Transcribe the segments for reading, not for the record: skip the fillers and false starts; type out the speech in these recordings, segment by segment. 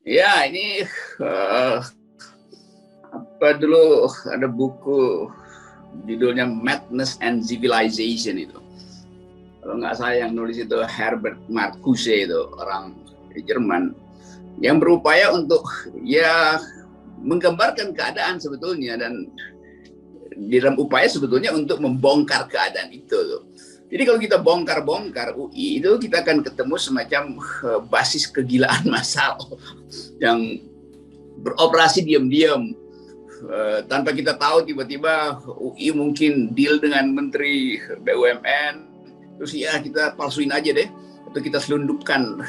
Ya, ini uh, apa dulu ada buku judulnya Madness and Civilization itu. Kalau nggak saya yang nulis itu Herbert Marcuse, itu orang Jerman yang berupaya untuk ya menggambarkan keadaan sebetulnya, dan di dalam upaya sebetulnya untuk membongkar keadaan itu tuh. Jadi kalau kita bongkar-bongkar UI itu, kita akan ketemu semacam basis kegilaan massal yang beroperasi diam-diam tanpa kita tahu. Tiba-tiba UI mungkin deal dengan Menteri BUMN, terus ya kita palsuin aja deh, atau kita selundupkan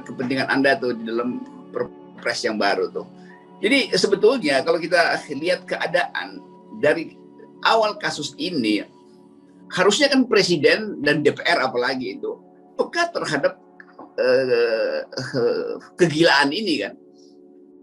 kepentingan Anda tuh di dalam perpres yang baru tuh. Jadi sebetulnya kalau kita lihat keadaan dari awal kasus ini, harusnya kan Presiden dan DPR apalagi itu peka terhadap kegilaan ini kan.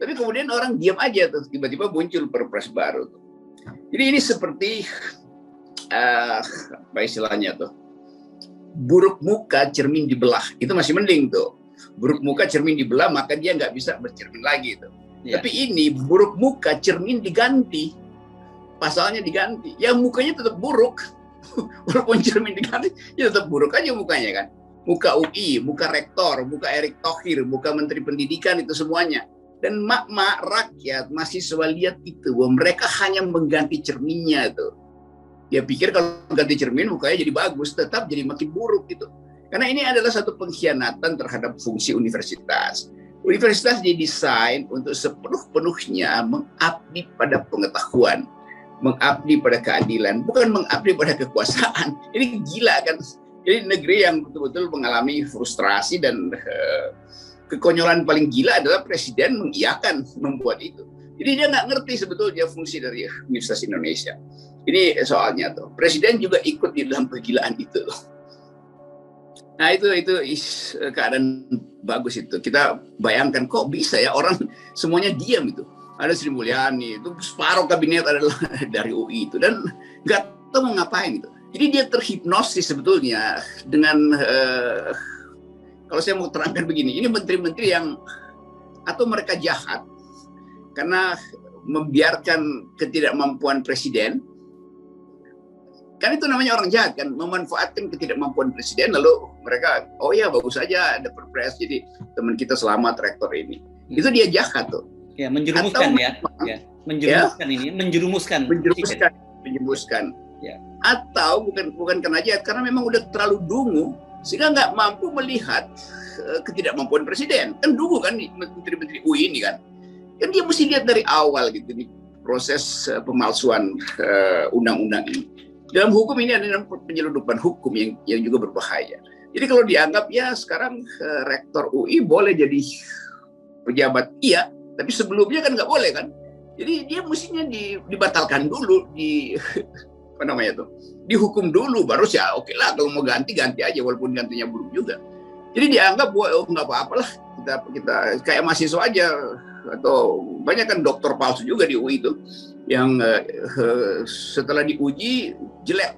Tapi kemudian orang diam aja tuh, tiba-tiba muncul perpres baru tuh. Jadi ini seperti apa istilahnya tuh, buruk muka cermin dibelah, itu masih mending tuh. Buruk muka cermin dibelah, maka dia nggak bisa bercermin lagi tuh. Ya. Tapi ini buruk muka cermin diganti, pasalnya diganti, ya mukanya tetap buruk. Walaupun cermin diganti, ya tetap buruk aja mukanya kan. Muka UI, muka rektor, muka Erick Thohir, muka Menteri Pendidikan, itu semuanya. Dan mak-mak rakyat, mahasiswa lihat itu, bahwa mereka hanya mengganti cerminnya tuh. Dia pikir kalau ganti cermin mukanya jadi bagus, tetap jadi makin buruk gitu. Karena ini adalah satu pengkhianatan terhadap fungsi universitas. Universitas didesain untuk sepenuh-penuhnya mengabdi pada pengetahuan, mengabdi pada keadilan, bukan mengabdi pada kekuasaan. Ini gila kan. Jadi negeri yang betul-betul mengalami frustrasi, dan kekonyolan paling gila adalah presiden mengiyakan membuat itu. Jadi dia nggak ngerti sebetulnya fungsi dari Universitas Indonesia. Ini soalnya tuh, presiden juga ikut di dalam kegilaan itu. Nah itu keadaan bagus itu. Kita bayangkan kok bisa ya orang semuanya diam itu. Ada Sri Mulyani, itu separuh kabinet adalah dari UI itu, dan nggak tahu mau ngapain itu. Jadi dia terhipnosis sebetulnya dengan kalau saya mau terangkan begini, ini menteri-menteri yang atau mereka jahat karena membiarkan ketidakmampuan presiden. Kan itu namanya orang jahat kan, memanfaatkan ketidakmampuan presiden, lalu mereka, oh ya bagus saja ada perpres, jadi teman kita selamat rektor ini. Itu dia jahat tuh. Ya, menjerumuskan menjerumuskan ya. Menjerumuskan. Ya. Atau bukan karena jahat, karena memang udah terlalu dungu sehingga nggak mampu melihat ketidakmampuan presiden. Kan dungu kan menteri-menteri UI ini kan. Kan dia mesti lihat dari awal gitu nih proses pemalsuan undang-undang ini. Dalam hukum ini ada penyeludupan hukum yang juga berbahaya. Jadi kalau dianggap ya sekarang rektor UI boleh jadi pejabat, iya, tapi sebelumnya kan nggak boleh kan. Jadi dia mestinya dibatalkan dulu, dihukum dulu, baru ya oke lah kalau mau ganti aja walaupun gantinya buruk juga. Jadi dianggap nggak apa-apa lah, kita kayak mahasiswa aja, atau banyak kan doktor palsu juga di UI itu yang setelah diuji jelek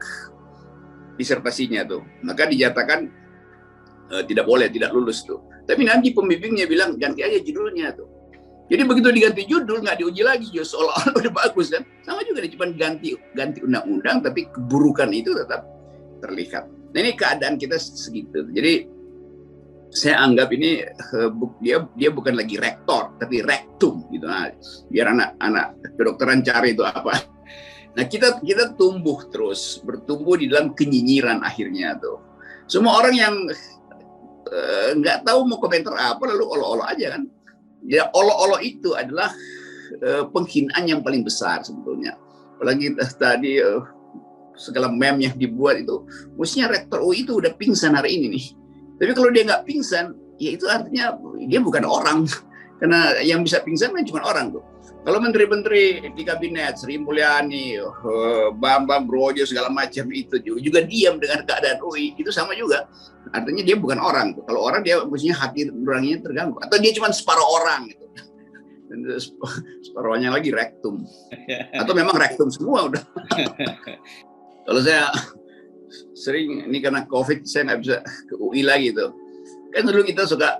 disertasinya tuh, maka dinyatakan tidak boleh, tidak lulus tuh. Tapi nanti pembimbingnya bilang ganti aja judulnya tuh. Jadi begitu diganti judul nggak diuji lagi, seolah-olah udah bagus kan. Sama juga cuma ganti undang-undang, tapi keburukan itu tetap terlihat. Nah ini keadaan kita segitu. Jadi saya anggap ini dia bukan lagi rektor, tapi rektum gitu. Nah, biar anak-anak kedokteran cari itu apa. Nah kita bertumbuh di dalam kenyinyiran akhirnya tuh. Semua orang yang nggak tahu mau komentar apa, lalu olo-olo aja kan. Ya olo-olo itu adalah penghinaan yang paling besar sebetulnya. Apalagi tadi segala meme yang dibuat itu, mestinya rektor UI itu udah pingsan hari ini nih. Tapi kalau dia nggak pingsan, ya itu artinya dia bukan orang. Karena yang bisa pingsan kan cuma orang tuh. Kalau menteri-menteri di kabinet, Sri Mulyani, Bambang Brojo segala macam itu juga diam dengan keadaan UI, itu sama juga. Artinya dia bukan orang tuh. Kalau orang dia mestinya hati nuraninya terganggu. Atau dia cuma separuh orang gitu. Dan separuhnya lagi rektum. Atau memang rektum semua udah. Kalau saya sering, ini karena COVID saya nggak bisa ke UI lagi tuh. Kan dulu kita suka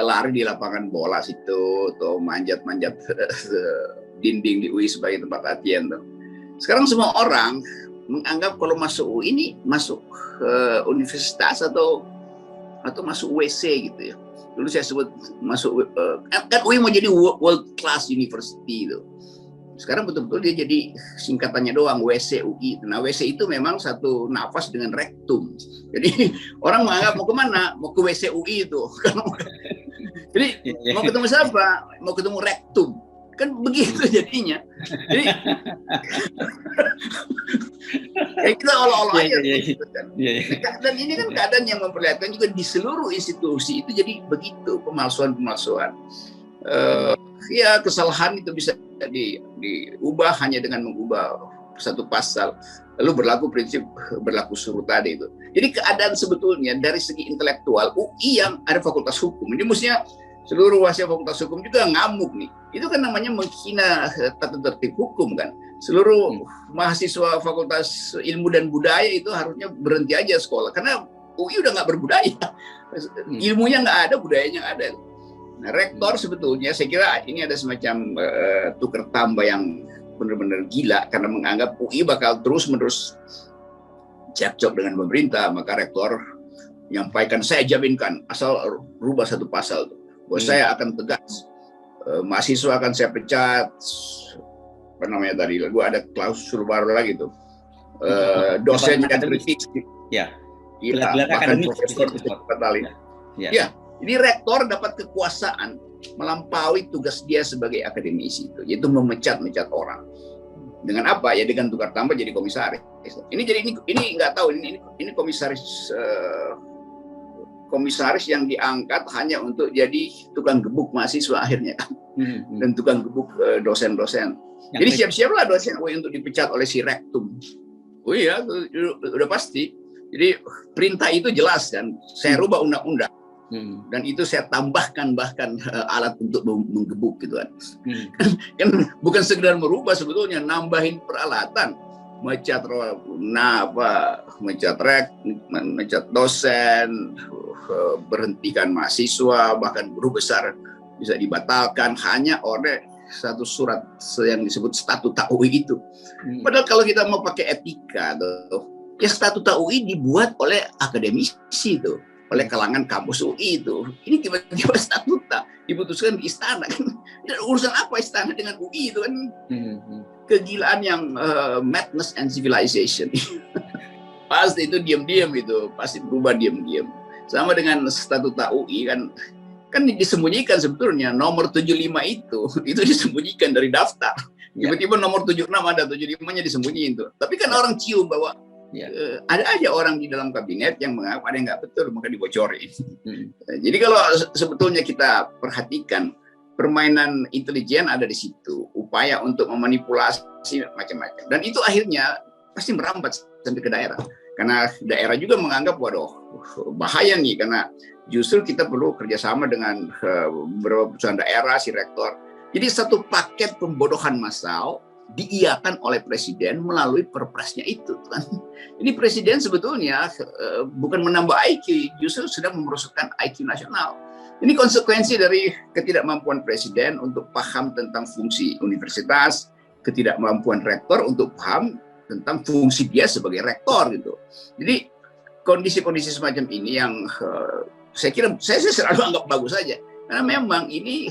lari di lapangan bola situ, atau manjat-manjat dinding di UI sebagai tempat latihan tuh. Sekarang semua orang menganggap kalau masuk UI ini masuk universitas atau masuk WC gitu ya. Dulu saya sebut masuk kan UI mau jadi world class university itu. Sekarang betul-betul dia jadi singkatannya doang, WC UI. Nah, WC itu memang satu nafas dengan rektum. Jadi orang menganggap mau kemana? Mau ke WC UI itu. Jadi mau ketemu siapa? Mau ketemu rektum. Kan begitu jadinya. Jadi kayak kita olo-olo aja. Dan ini kan keadaan yang memperlihatkan juga di seluruh institusi itu jadi begitu, pemalsuan-pemalsuan. Ya kesalahan itu bisa diubah hanya dengan mengubah satu pasal, lalu prinsip berlaku surut tadi itu. Jadi keadaan sebetulnya dari segi intelektual UI yang ada fakultas hukum ini mestinya seluruh mahasiswa fakultas hukum juga ngamuk nih. Itu kan namanya menghina tata tertib hukum kan. Seluruh mahasiswa fakultas ilmu dan budaya itu harusnya berhenti aja sekolah karena UI udah nggak berbudaya, ilmunya nggak ada, budayanya nggak ada. Nah, rektor sebetulnya saya kira ini ada semacam tukar tambah yang benar-benar gila karena menganggap UI bakal terus-menerus cekcok dengan pemerintah, maka rektor menyampaikan saya jaminkan asal rubah satu pasal bahwa saya akan tegas, mahasiswa akan saya pecat, apa namanya tadi, gua ada klausul baru lagi tuh, dosen yang kritik, ya, bahkan profesor tadi, ya. Jadi rektor dapat kekuasaan melampaui tugas dia sebagai akademisi itu, yaitu memecat orang. Dengan apa? Ya dengan tukar tambah jadi komisaris. Ini nggak tahu ini komisaris yang diangkat hanya untuk jadi tukang gebuk mahasiswa akhirnya dan tukang gebuk dosen-dosen. Jadi siap-siaplah dosen untuk dipecat oleh si rektum. Oh iya, udah pasti. Jadi perintah itu jelas kan. Saya rubah undang-undang. Dan itu saya tambahkan bahkan alat untuk menggebuk gitu kan. Kan bukan sekedar merubah sebetulnya, nambahin peralatan, mecat dosen, berhentikan mahasiswa, bahkan guru besar bisa dibatalkan hanya oleh satu surat yang disebut statuta UI itu. Padahal kalau kita mau pakai etika tuh, ya statuta UI dibuat oleh akademisi itu, oleh kalangan kampus UI itu. Ini tiba-tiba statuta diputuskan di istana kan. Urusan apa istana dengan UI itu kan? Kegilaan yang madness and civilization. Pasti itu diam-diam itu, pasti berubah diam-diam. Sama dengan statuta UI kan disembunyikan sebetulnya nomor 75 itu disembunyikan dari daftar. Tiba-tiba nomor 76 ada, 75-nya disembunyiin tuh. Tapi kan orang cium bahwa ada aja orang di dalam kabinet yang menganggap ada yang nggak betul, maka dibocorin. Jadi kalau sebetulnya kita perhatikan, permainan intelijen ada di situ, upaya untuk memanipulasi macam-macam. Dan itu akhirnya pasti merambat sampai ke daerah. Karena daerah juga menganggap, waduh, bahaya nih, karena justru kita perlu kerjasama dengan beberapa perusahaan daerah, si rektor. Jadi satu paket pembodohan massal diiakan oleh presiden melalui perpresnya itu kan. Ini presiden sebetulnya bukan menambah IQ, justru sedang merusakkan IQ nasional. Ini konsekuensi dari ketidakmampuan presiden untuk paham tentang fungsi universitas, ketidakmampuan rektor untuk paham tentang fungsi dia sebagai rektor gitu. Jadi kondisi-kondisi semacam ini yang saya kira saya selalu anggap bagus saja, karena memang ini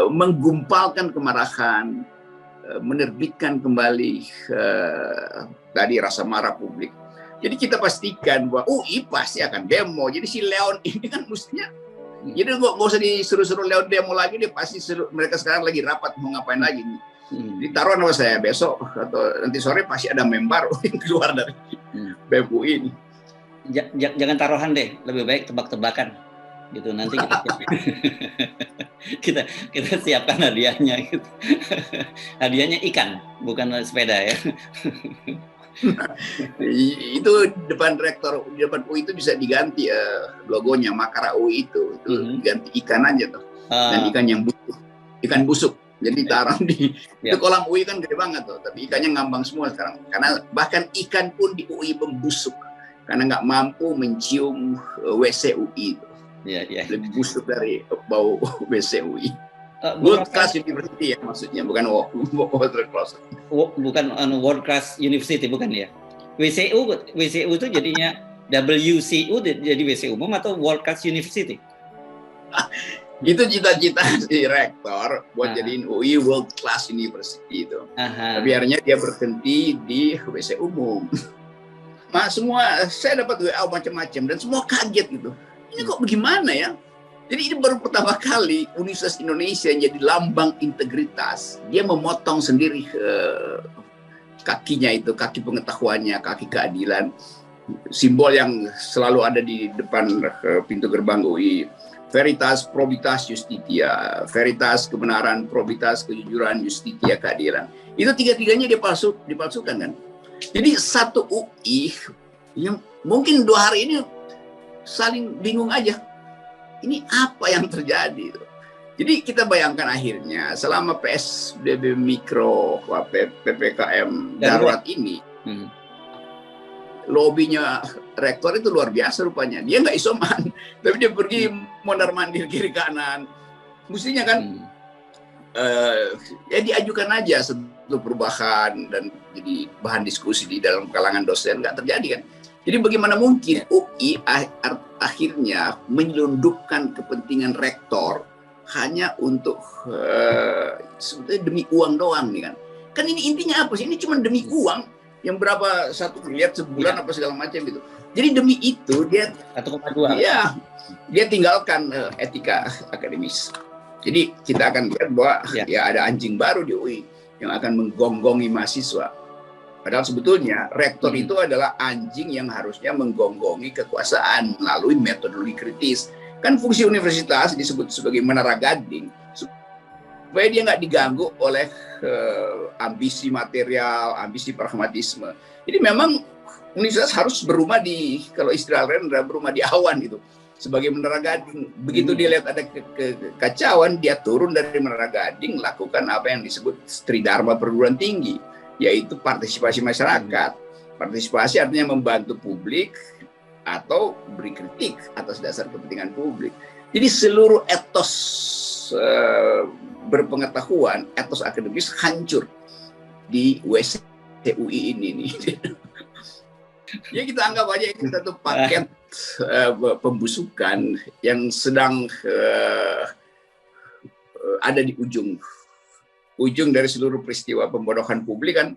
menggumpalkan kemarahan, menerbitkan kembali tadi rasa marah publik. Jadi kita pastikan bahwa UI pasti akan demo. Jadi si Leon ini kan mestinya, jadi nggak usah disuruh-suruh Leon demo lagi, dia pasti mereka sekarang lagi rapat mau ngapain lagi nih. Ditaruh nama saya besok atau nanti sore pasti ada mem baru yang keluar dari BEM UI ini. Jangan taruhan deh, lebih baik tebak-tebakan gitu, nanti kita siapkan hadiahnya gitu. Hadiahnya ikan, bukan sepeda ya. Itu depan rektor, di depan UI itu bisa diganti logonya Makara UI itu diganti ikan aja tuh. Dan ikan yang busuk, ikan busuk. Jadi taruh di itu kolam UI kan gede banget tuh, tapi ikannya ngambang semua sekarang. Karena bahkan ikan pun di UI membusuk karena nggak mampu mencium WC UI itu. Lebih busuk dari bau WC UI. World Class University ya maksudnya, bukan world class. Bukan world class university, bukan ya. WCU itu jadinya WCU jadi WC umum atau world class university? Itu cita-cita si rektor buat jadiin UI world class university itu. Tapi akhirnya dia berhenti di WC umum. Semua saya dapat WA macam-macam dan semua kaget gitu. Ini kok bagaimana ya? Jadi ini baru pertama kali Universitas Indonesia jadi lambang integritas. Dia memotong sendiri kakinya itu, kaki pengetahuannya, kaki keadilan. Simbol yang selalu ada di depan pintu gerbang UI. Veritas, probitas, justitia. Veritas, kebenaran, probitas, kejujuran, justitia, keadilan. Itu tiga-tiganya dia dipalsukan kan. Jadi satu UI yang mungkin 2 hari ini saling bingung aja. Ini apa yang terjadi? Jadi kita bayangkan akhirnya selama PSBB mikro, PPKM darurat ini, lobbynya rektor itu luar biasa rupanya. Dia nggak isoman, tapi dia pergi mondar-mandir kiri kanan. Mestinya kan ya diajukan aja satu perubahan dan jadi bahan diskusi di dalam kalangan dosen, nggak terjadi kan. Jadi bagaimana mungkin UI akhirnya menyelundupkan kepentingan rektor hanya untuk sebetulnya demi uang doang nih kan. Kan ini intinya apa sih? Ini cuma demi uang yang berapa 1 miliar sebulan apa segala macam gitu. Jadi demi itu dia 1,2. Iya, dia tinggalkan etika akademis. Jadi kita akan lihat bahwa ya ada anjing baru di UI yang akan menggonggongi mahasiswa. Padahal sebetulnya rektor itu adalah anjing yang harusnya menggonggongi kekuasaan melalui metodologi kritis. Kan fungsi universitas disebut sebagai menara gading supaya dia nggak diganggu oleh ambisi material, ambisi pragmatisme. Jadi memang universitas harus berumah di, kalau istilah Rendra, berumah di awan gitu, sebagai menara gading. Begitu dia lihat ada kekacauan, dia turun dari menara gading, lakukan apa yang disebut tridharma perguruan tinggi, yaitu partisipasi masyarakat. Partisipasi artinya membantu publik atau beri kritik atas dasar kepentingan publik. Jadi seluruh etos berpengetahuan, etos akademis hancur di WCUI ini nih. Ya kita anggap aja ini satu paket pembusukan yang sedang ada di ujung dari seluruh peristiwa pembodohan publik kan.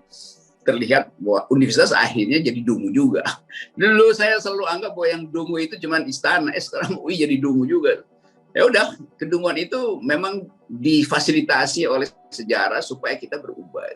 Terlihat bahwa universitas akhirnya jadi dungu juga. Dulu saya selalu anggap bahwa yang dungu itu cuma istana, sekarang UI jadi dungu juga. Ya udah, kedunguan itu memang difasilitasi oleh sejarah supaya kita berubah.